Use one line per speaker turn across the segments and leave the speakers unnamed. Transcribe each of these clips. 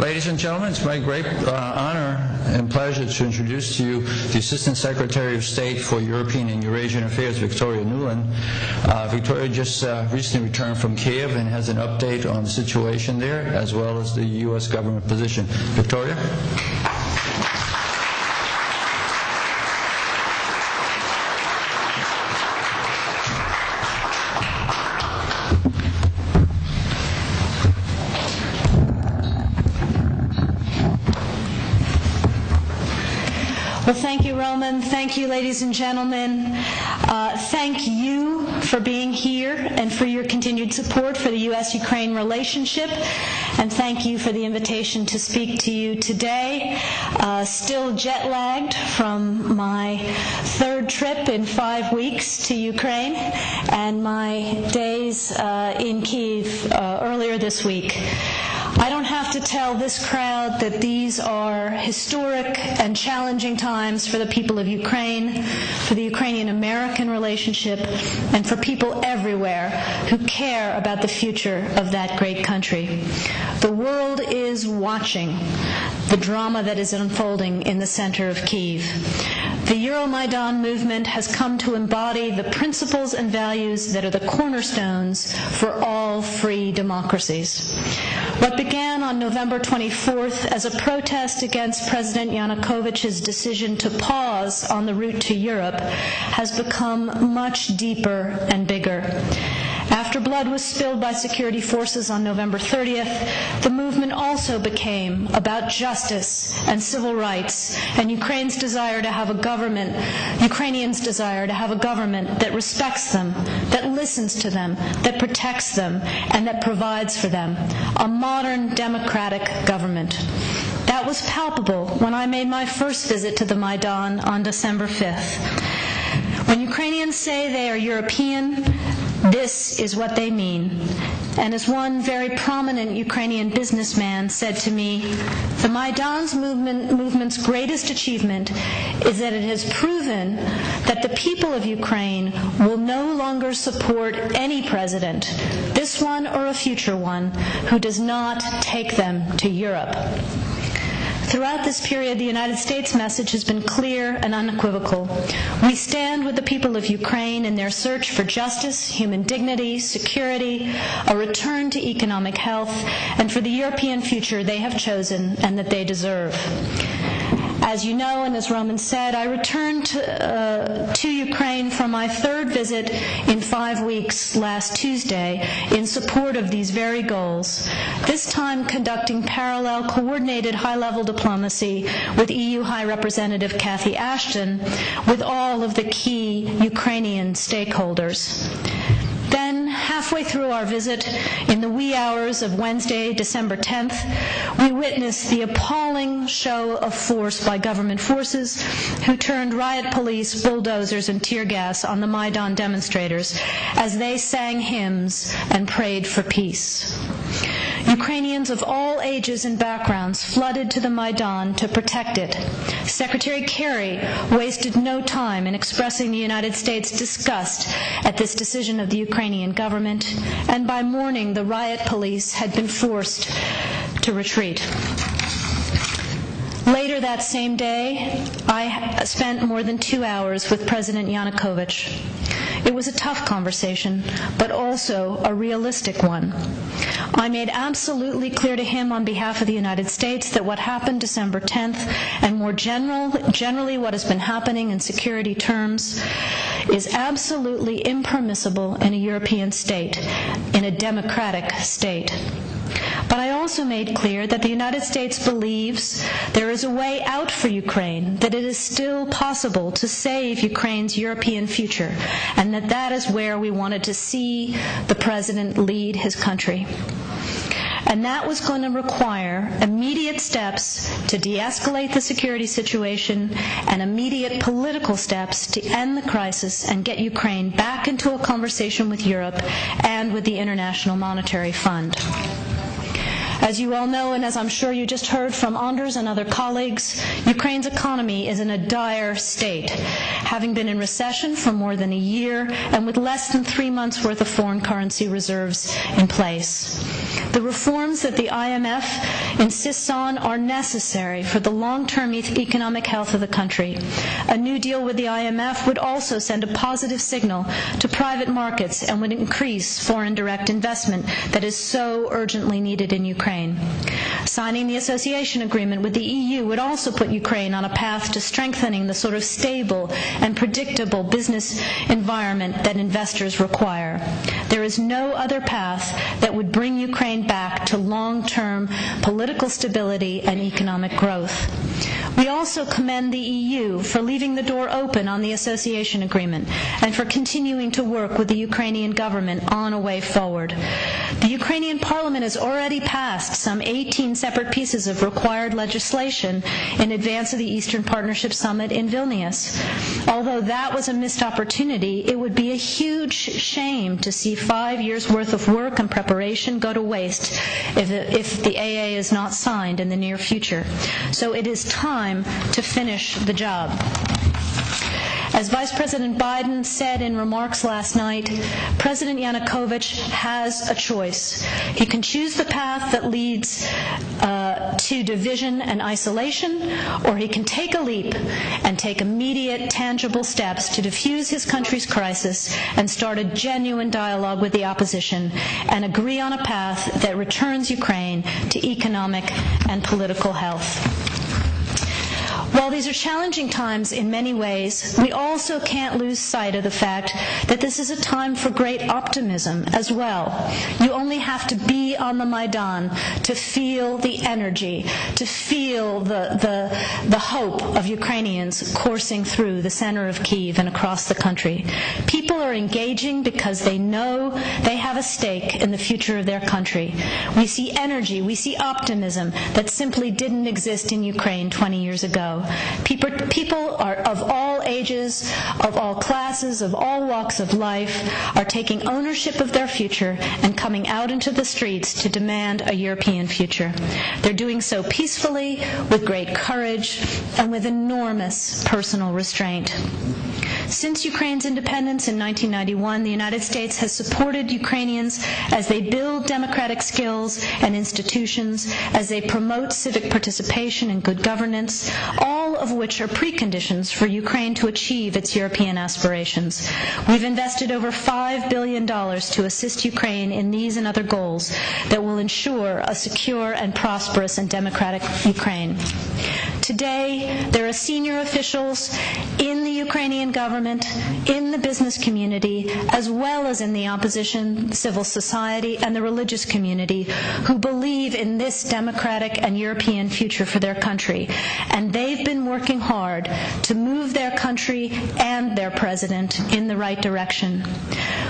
Ladies and gentlemen, it's my great honor and pleasure to introduce to you the Assistant Secretary of State for European and Eurasian Affairs, Victoria Nuland. Victoria just recently returned from Kiev and has an update on the situation there, as well as the U.S. government position. Victoria?
Well, thank you, Roman. Thank you, ladies and gentlemen. Thank you for being here and for your continued support for the U.S.-Ukraine relationship. And thank you for the invitation to speak to you today. Still jet-lagged from my third trip in 5 weeks to Ukraine and my days in Kyiv earlier this week. I don't have to tell this crowd that these are historic and challenging times for the people of Ukraine, for the Ukrainian-American relationship, and for people everywhere who care about the future of that great country. The world is watching the drama that is unfolding in the center of Kyiv. The Euromaidan movement has come to embody the principles and values that are the cornerstones for all free democracies. What began on November 24th as a protest against President Yanukovych's decision to pause on the route to Europe has become much deeper and bigger. After blood was spilled by security forces on November 30th, the movement also became about justice and civil rights and Ukrainians' desire to have a government that respects them, that listens to them, that protects them, and that provides for them. A modern democratic government. That was palpable when I made my first visit to the Maidan on December 5th. When Ukrainians say they are European, this is what they mean. And as one very prominent Ukrainian businessman said to me, the Maidan's movement's greatest achievement is that it has proven that the people of Ukraine will no longer support any president, this one or a future one, who does not take them to Europe. Throughout this period, the United States message has been clear and unequivocal. We stand with the people of Ukraine in their search for justice, human dignity, security, a return to economic health, and for the European future they have chosen and that they deserve. As you know, and as Roman said, I returned to Ukraine for my third visit in 5 weeks last Tuesday in support of these very goals, this time conducting parallel coordinated high-level diplomacy with EU High Representative Cathy Ashton with all of the key Ukrainian stakeholders. Then, halfway through our visit, in the wee hours of Wednesday, December 10th, we witnessed the appalling show of force by government forces who turned riot police, bulldozers, and tear gas on the Maidan demonstrators as they sang hymns and prayed for peace. Ukrainians of all ages and backgrounds flooded to the Maidan to protect it. Secretary Kerry wasted no time in expressing the United States' disgust at this decision of the Ukrainian government, and by morning the riot police had been forced to retreat. Later that same day, I spent more than 2 hours with President Yanukovych. It was a tough conversation, but also a realistic one. I made absolutely clear to him on behalf of the United States that what happened December 10th, and more generally what has been happening in security terms, is absolutely impermissible in a European state, in a democratic state. But I also made clear that the United States believes there is a way out for Ukraine, that it is still possible to save Ukraine's European future, and that is where we wanted to see the President lead his country. And that was going to require immediate steps to de-escalate the security situation and immediate political steps to end the crisis and get Ukraine back into a conversation with Europe and with the International Monetary Fund. As you all know, and as I'm sure you just heard from Anders and other colleagues, Ukraine's economy is in a dire state, having been in recession for more than a year and with less than 3 months' worth of foreign currency reserves in place. The reforms that the IMF insists on are necessary for the long-term economic health of the country. A new deal with the IMF would also send a positive signal to private markets and would increase foreign direct investment that is so urgently needed in Ukraine. Signing the association agreement with the EU would also put Ukraine on a path to strengthening the sort of stable and predictable business environment that investors require. There is no other path that would bring Ukraine back to long-term political stability and economic growth. We also commend the EU for leaving the door open on the association agreement and for continuing to work with the Ukrainian government on a way forward. The Ukrainian parliament has already passed some 18 separate pieces of required legislation in advance of the Eastern Partnership Summit in Vilnius. Although that was a missed opportunity, it would be a huge shame to see 5 years' worth of work and preparation go to waste if the AA is not signed in the near future. So it is time to finish the job. As Vice President Biden said in remarks last night, President Yanukovych has a choice. He can choose the path that leads to division and isolation, or he can take a leap and take immediate, tangible steps to defuse his country's crisis and start a genuine dialogue with the opposition and agree on a path that returns Ukraine to economic and political health. While these are challenging times in many ways, we also can't lose sight of the fact that this is a time for great optimism as well. You only have to be on the Maidan to feel the energy, to feel the hope of Ukrainians coursing through the center of Kyiv and across the country. People are engaging because they know they have a stake in the future of their country. We see energy, we see optimism that simply didn't exist in Ukraine 20 years ago. People are of all ages, of all classes, of all walks of life, are taking ownership of their future and coming out into the streets to demand a European future. They're doing so peacefully, with great courage, and with enormous personal restraint. Since Ukraine's independence in 1991, the United States has supported Ukrainians as they build democratic skills and institutions, as they promote civic participation and good governance, all of which are preconditions for Ukraine to achieve its European aspirations. We've invested over $5 billion to assist Ukraine in these and other goals that will ensure a secure and prosperous and democratic Ukraine. Today, there are senior officials in the Ukrainian government, in the business community, as well as in the opposition, civil society, and the religious community who believe in this democratic and European future for their country. And they've been working hard to move their country and their president in the right direction.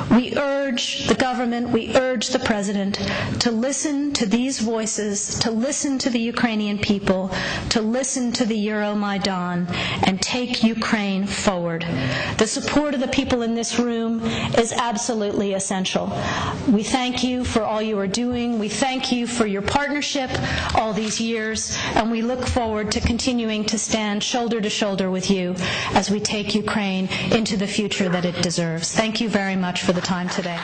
We urge the government, we urge the president to listen to these voices, to listen to the Ukrainian people, to listen to the Euromaidan, and take Ukraine forward. The support of the people in this room is absolutely essential. We thank you for all you are doing. We thank you for your partnership all these years, and we look forward to continuing to stand shoulder to shoulder with you as we take Ukraine into the future that it deserves. Thank you very much for the time today.